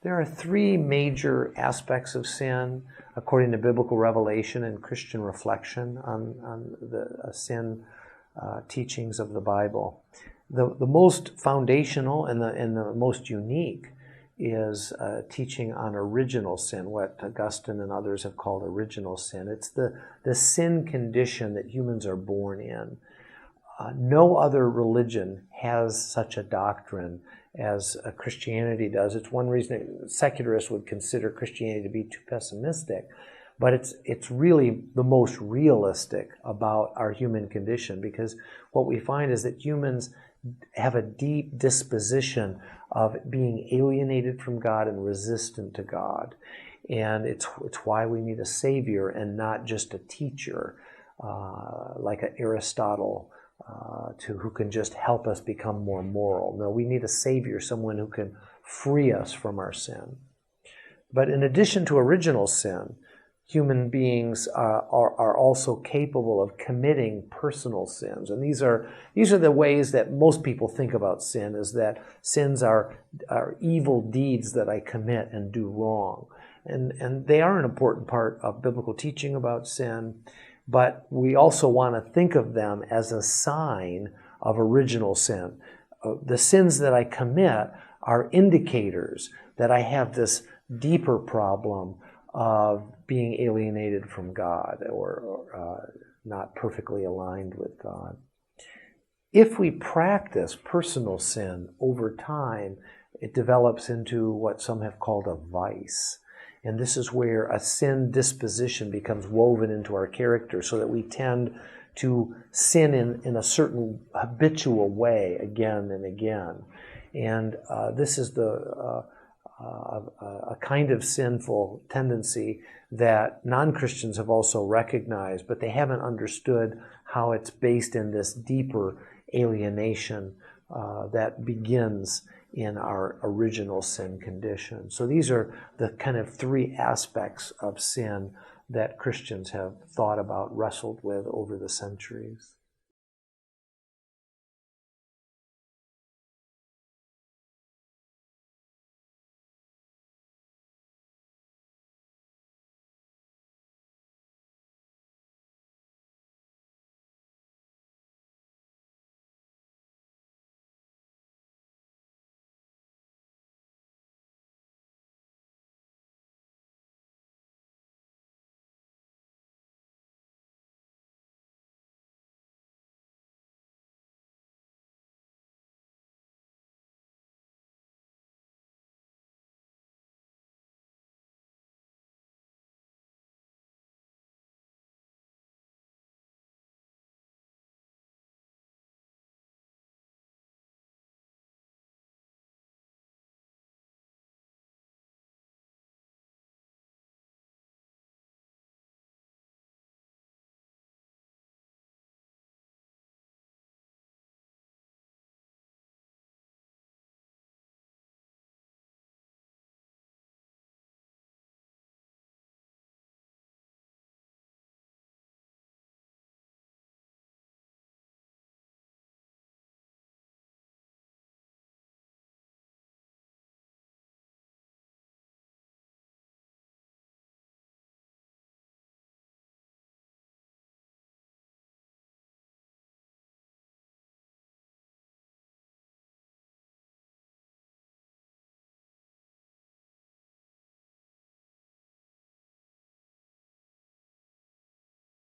There are three major aspects of sin, according to biblical revelation and Christian reflection on the sin teachings of the Bible. The most foundational and the most unique is teaching on original sin, what Augustine and others have called original sin. It's the sin condition that humans are born in. No other religion has such a doctrine as Christianity does. It's one reason secularists would consider Christianity to be too pessimistic, but it's really the most realistic about our human condition, because what we find is that humans have a deep disposition of being alienated from God and resistant to God. And it's why we need a Savior and not just a teacher like Aristotle, who can just help us become more moral. No, we need a Savior, someone who can free us from our sin. But in addition to original sin, human beings are also capable of committing personal sins. And these are the ways that most people think about sin, is that sins are evil deeds that I commit and do wrong. And they are an important part of biblical teaching about sin. But we also want to think of them as a sign of original sin. The sins that I commit are indicators that I have this deeper problem of being alienated from God or not perfectly aligned with God. If we practice personal sin over time, it develops into what some have called a vice. And this is where a sin disposition becomes woven into our character, so that we tend to sin in a certain habitual way again and again. And this is a kind of sinful tendency that non-Christians have also recognized, but they haven't understood how it's based in this deeper alienation that begins in our original sin condition. So these are the kind of three aspects of sin that Christians have thought about, wrestled with over the centuries.